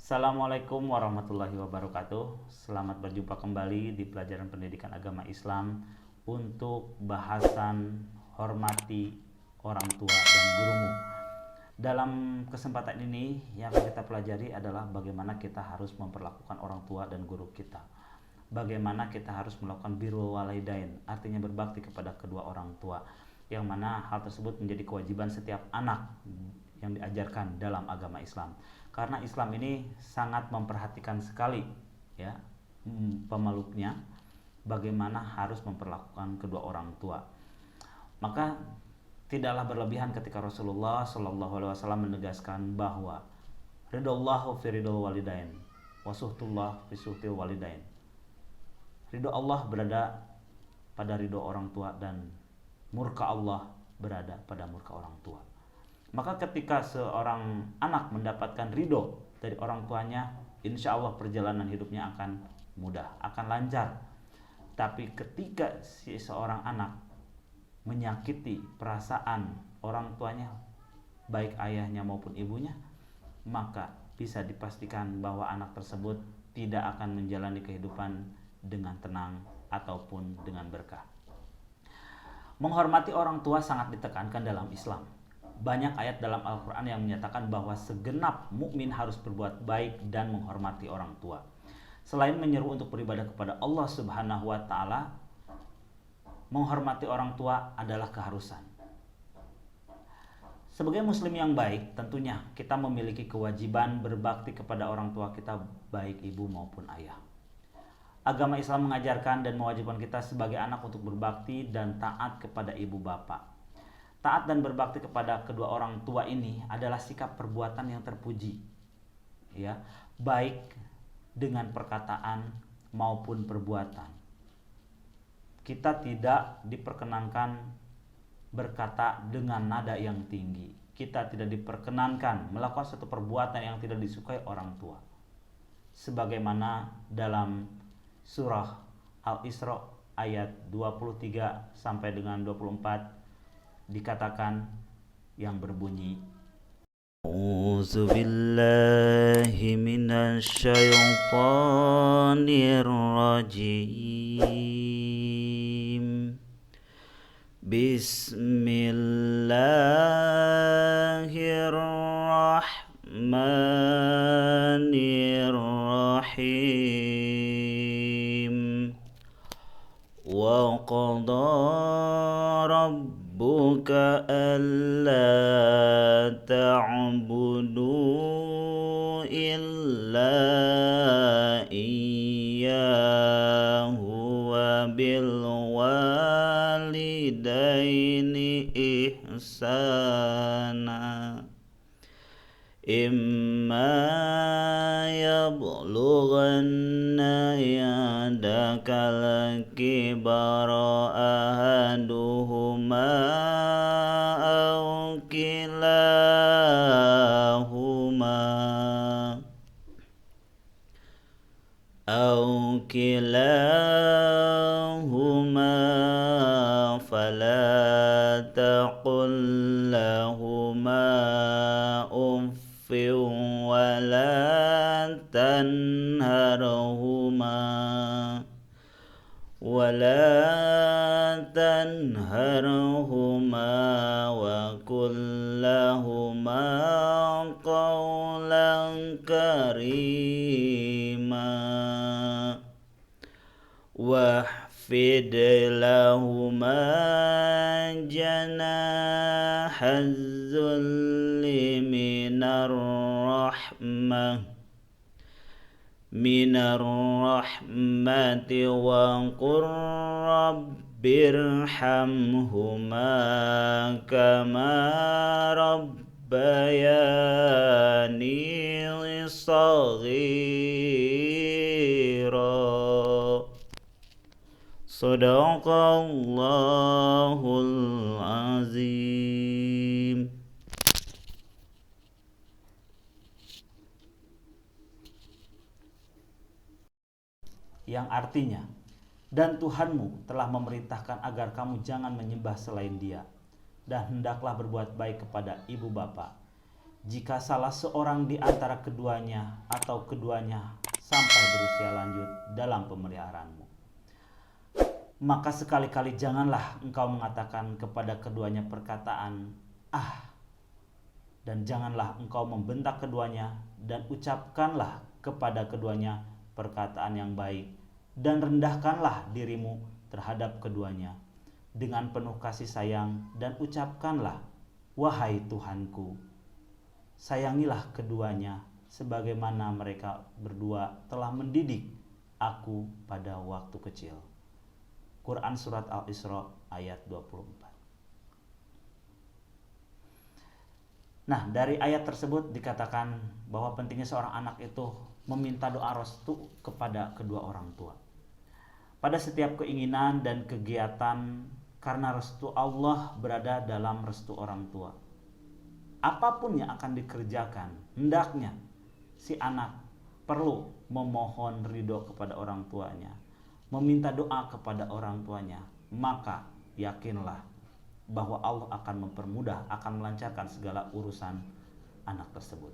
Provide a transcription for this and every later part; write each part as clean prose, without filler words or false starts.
Assalamualaikum warahmatullahi wabarakatuh. Selamat berjumpa kembali di pelajaran pendidikan agama Islam untuk bahasan hormati orang tua dan gurumu. Dalam kesempatan ini yang akan kita pelajari adalah bagaimana kita harus memperlakukan orang tua dan guru kita. Bagaimana kita harus melakukan birrul walidain, artinya berbakti kepada kedua orang tua. Yang mana hal tersebut menjadi kewajiban setiap anak yang diajarkan dalam agama Islam. Karena Islam ini sangat memperhatikan sekali ya pemeluknya bagaimana harus memperlakukan kedua orang tua. Maka tidaklah berlebihan ketika Rasulullah Shallallahu Alaihi Wasallam menegaskan bahwa ridallahu fi ridul walidain wa suhtullah fi suhtil walidain. Ridho Allah berada pada ridho orang tua dan murka Allah berada pada murka orang tua. Maka ketika seorang anak mendapatkan ridho dari orang tuanya, insya Allah perjalanan hidupnya akan mudah, akan lancar. Tapi ketika si seorang anak menyakiti perasaan orang tuanya, baik ayahnya maupun ibunya, maka bisa dipastikan bahwa anak tersebut tidak akan menjalani kehidupan dengan tenang ataupun dengan berkah. Menghormati orang tua sangat ditekankan dalam Islam. Banyak ayat dalam Al-Quran yang menyatakan bahwa segenap mukmin harus berbuat baik dan menghormati orang tua. Selain menyeru untuk beribadah kepada Allah Subhanahu wa Ta'ala, menghormati orang tua adalah keharusan. Sebagai muslim yang baik, tentunya kita memiliki kewajiban berbakti kepada orang tua kita, baik ibu maupun ayah. Agama Islam mengajarkan dan mewajibkan kita sebagai anak untuk berbakti dan taat kepada ibu bapak. Taat dan berbakti kepada kedua orang tua ini adalah sikap perbuatan yang terpuji, ya, baik dengan perkataan maupun perbuatan. Kita tidak diperkenankan berkata dengan nada yang tinggi. Kita tidak diperkenankan melakukan suatu perbuatan yang tidak disukai orang tua. Sebagaimana dalam surah Al-Isra ayat 23 sampai dengan 24 dikatakan yang berbunyi, A'udzu billahi minasy syaithanir rajim. Bismillahirrahmanirrahim. Wa qada rabbuka alla ta'budu illa iyyahu wa bil walidaini ihsana. Imma yablughanna yadakal kibara ahaduhuma aw kilahuma fala taqul lahuma uffin wala tanharhuma wa qul lahuma qawlan karima wahfid lahuma janahaz zulli minar rahmati wa qur rabbirhamhuma kama rabbayani shaghira. Shadaqallahul azim. Yang artinya, dan Tuhanmu telah memerintahkan agar kamu jangan menyembah selain Dia, dan hendaklah berbuat baik kepada ibu bapa. jika salah seorang di antara keduanya atau keduanya sampai berusia lanjut dalam pemeliharaanmu. Maka sekali-kali janganlah engkau mengatakan kepada keduanya perkataan "ah", dan janganlah engkau membentak keduanya, dan ucapkanlah kepada keduanya perkataan yang baik, dan rendahkanlah dirimu terhadap keduanya dengan penuh kasih sayang, dan ucapkanlah, "Wahai Tuhanku, sayangilah keduanya sebagaimana mereka berdua telah mendidik aku pada waktu kecil." Quran Surat Al-Isra ayat 24. Nah, dari ayat tersebut dikatakan bahwa pentingnya seorang anak itu meminta doa restu kepada kedua orang tua pada setiap keinginan dan kegiatan, karena restu Allah berada dalam restu orang tua. Apapun yang akan dikerjakan, hendaknya si anak perlu memohon ridho kepada orang tuanya, meminta doa kepada orang tuanya. Maka yakinlah bahwa Allah akan mempermudah, akan melancarkan segala urusan anak tersebut.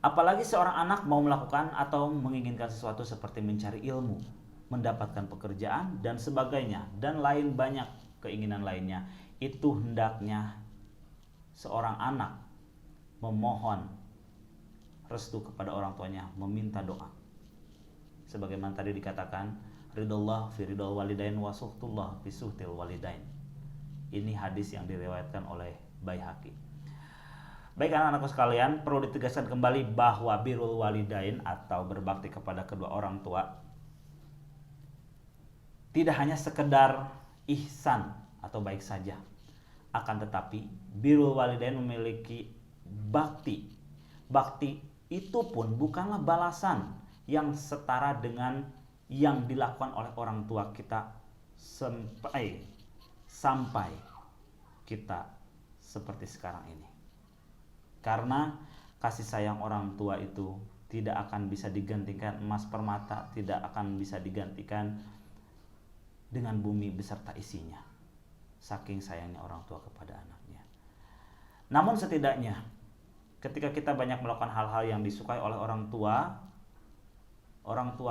Apalagi seorang anak mau melakukan atau menginginkan sesuatu seperti mencari ilmu, mendapatkan pekerjaan, dan sebagainya, dan lain banyak keinginan lainnya, itu hendaknya seorang anak memohon restu kepada orang tuanya, meminta doa. Sebagaimana tadi dikatakan, ridallah fi ridal walidain wa suhtullah fi suhtil walidain. Ini hadis yang diriwayatkan oleh Baihaqi. Baik anak-anakku sekalian, perlu ditegaskan kembali bahwa birrul walidain atau berbakti kepada kedua orang tua tidak hanya sekedar ihsan atau baik saja, akan tetapi birrul walidain memiliki bakti. Bakti itu pun bukanlah balasan yang setara dengan yang dilakukan oleh orang tua kita sampai kita seperti sekarang ini. Karena kasih sayang orang tua itu tidak akan bisa digantikan emas permata, tidak akan bisa digantikan dengan bumi beserta isinya. Saking sayangnya orang tua kepada anaknya. Namun setidaknya ketika kita banyak melakukan hal-hal yang disukai oleh orang tua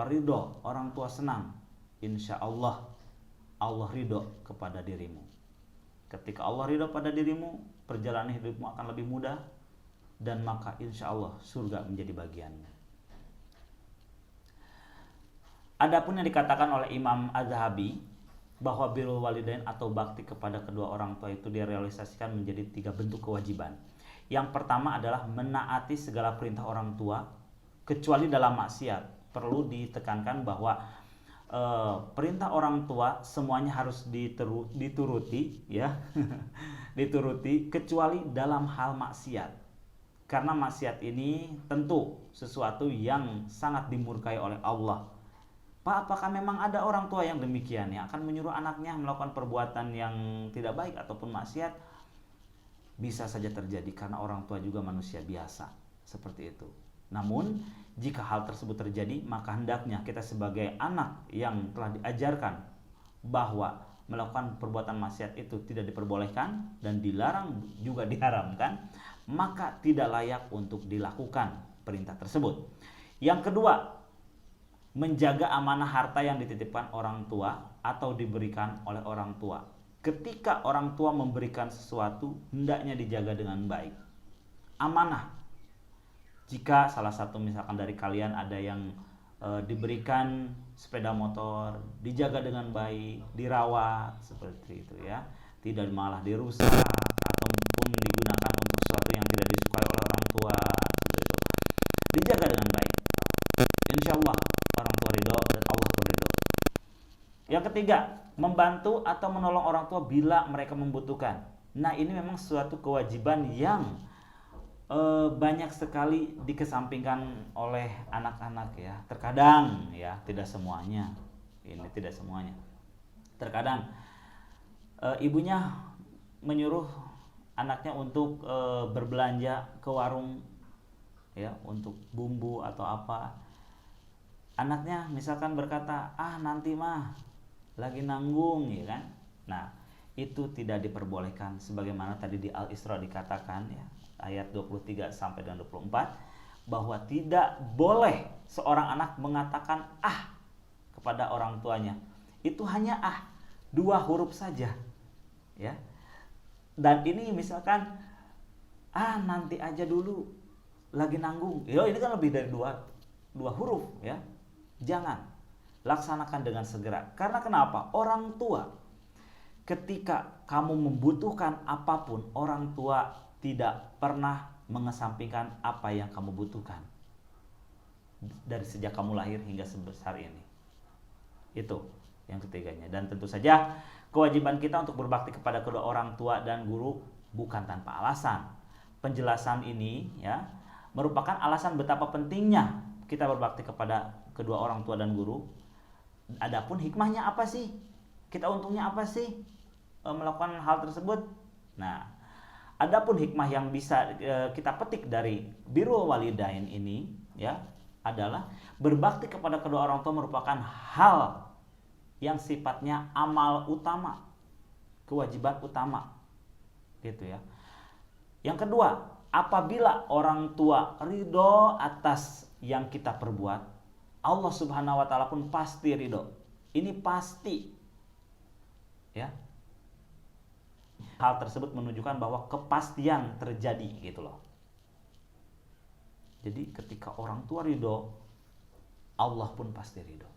ridho, orang tua senang, insya Allah Allah ridho kepada dirimu. Ketika Allah ridho pada dirimu, perjalanan hidupmu akan lebih mudah, dan maka insya Allah surga menjadi bagianmu. Adapun yang dikatakan oleh Imam Az-Zahabi bahwa birrul walidain atau bakti kepada kedua orang tua itu direalisasikan menjadi 3 bentuk kewajiban. Yang pertama adalah menaati segala perintah orang tua kecuali dalam maksiat. Perlu ditekankan bahwa perintah orang tua semuanya harus dituruti, ya. Dituruti kecuali dalam hal maksiat. Karena maksiat ini tentu sesuatu yang sangat dimurkai oleh Allah. Pak, apakah memang ada orang tua yang demikian yang akan menyuruh anaknya melakukan perbuatan yang tidak baik ataupun maksiat? Bisa saja terjadi karena orang tua juga manusia biasa, seperti itu. Namun, jika hal tersebut terjadi, maka hendaknya kita sebagai anak yang telah diajarkan bahwa melakukan perbuatan maksiat itu tidak diperbolehkan dan dilarang juga diharamkan, maka tidak layak untuk dilakukan perintah tersebut. Yang kedua, menjaga amanah harta yang dititipkan orang tua atau diberikan oleh orang tua. Ketika orang tua memberikan sesuatu, hendaknya dijaga dengan baik. Amanah. Jika salah satu misalkan dari kalian ada yang diberikan sepeda motor, dijaga dengan baik, dirawat seperti itu ya, tidak malah dirusak ataupun digunakan untuk sesuatu yang tidak disukai oleh orang tua, seperti itu. Dijaga dengan baik. Insya Allah orang tua ridho dan Allah pun ridho. Yang ketiga, membantu atau menolong orang tua bila mereka membutuhkan. Nah, ini memang suatu kewajiban yang banyak sekali dikesampingkan oleh anak-anak ya. Terkadang ya, tidak semuanya. Ini tidak semuanya. Terkadang ibunya menyuruh anaknya untuk berbelanja ke warung ya, untuk bumbu atau apa. Anaknya misalkan berkata, "Ah, nanti mah lagi nanggung," ya kan. Nah, itu tidak diperbolehkan, sebagaimana tadi di Al-Isra dikatakan ya, ayat 23 sampai dengan 24, bahwa tidak boleh seorang anak mengatakan kepada orang tuanya. Itu hanya 2 huruf saja ya. Dan ini misalkan nanti aja dulu, lagi nanggung. Ini kan lebih dari dua huruf ya. Jangan, laksanakan dengan segera. Karena kenapa? Orang tua, ketika kamu membutuhkan apapun, orang tua tidak pernah mengesampingkan apa yang kamu butuhkan dari sejak kamu lahir hingga sebesar ini. Itu yang ketiganya. Dan tentu saja kewajiban kita untuk berbakti kepada kedua orang tua dan guru bukan tanpa alasan. Penjelasan ini ya merupakan alasan betapa pentingnya kita berbakti kepada kedua orang tua dan guru. Adapun hikmahnya apa sih? Kita untungnya apa sih melakukan hal tersebut? Nah, adapun hikmah yang bisa kita petik dari birrul walidain ini ya adalah berbakti kepada kedua orang tua merupakan hal yang sifatnya amal utama, kewajiban utama, gitu ya. Yang kedua, apabila orang tua ridho atas yang kita perbuat, Allah Subhanahu wa Ta'ala pun pasti ridho. Ini pasti, ya. Hal tersebut menunjukkan bahwa kepastian terjadi, gitu loh. Jadi ketika orang tua ridho, Allah pun pasti ridho.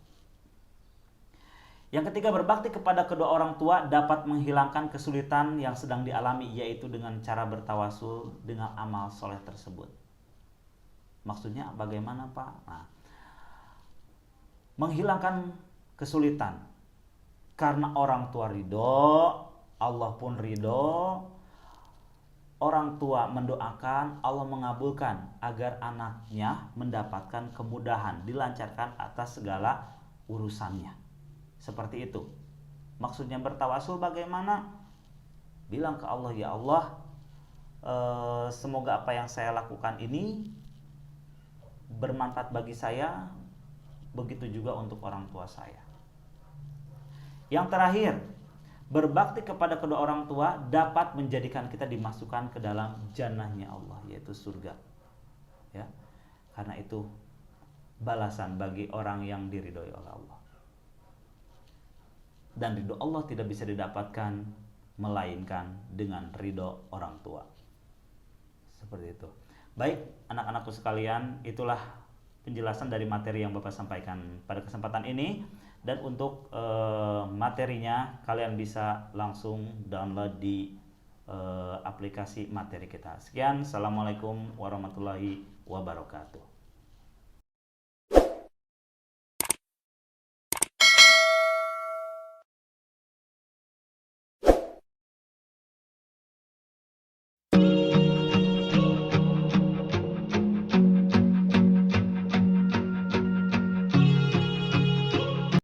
Yang ketiga, berbakti kepada kedua orang tua dapat menghilangkan kesulitan yang sedang dialami, yaitu dengan cara bertawasul dengan amal soleh tersebut. Maksudnya bagaimana, Pak? Nah, menghilangkan kesulitan karena orang tua ridho, Allah pun ridho. Orang tua mendoakan, Allah mengabulkan agar anaknya mendapatkan kemudahan, dilancarkan atas segala urusannya. Seperti itu. Maksudnya bertawasul bagaimana? Bilang ke Allah, ya Allah, semoga apa yang saya lakukan ini bermanfaat bagi saya, begitu juga untuk orang tua saya. Yang terakhir, berbakti kepada kedua orang tua dapat menjadikan kita dimasukkan ke dalam jannahnya Allah, yaitu surga. Ya. Karena itu balasan bagi orang yang diridhoi oleh Allah. Dan ridho Allah tidak bisa didapatkan melainkan dengan ridho orang tua. Seperti itu. Baik, anak-anakku sekalian, itulah penjelasan dari materi yang Bapak sampaikan pada kesempatan ini. Dan untuk materinya kalian bisa langsung download di aplikasi materi kita. Sekian, Assalamualaikum warahmatullahi wabarakatuh.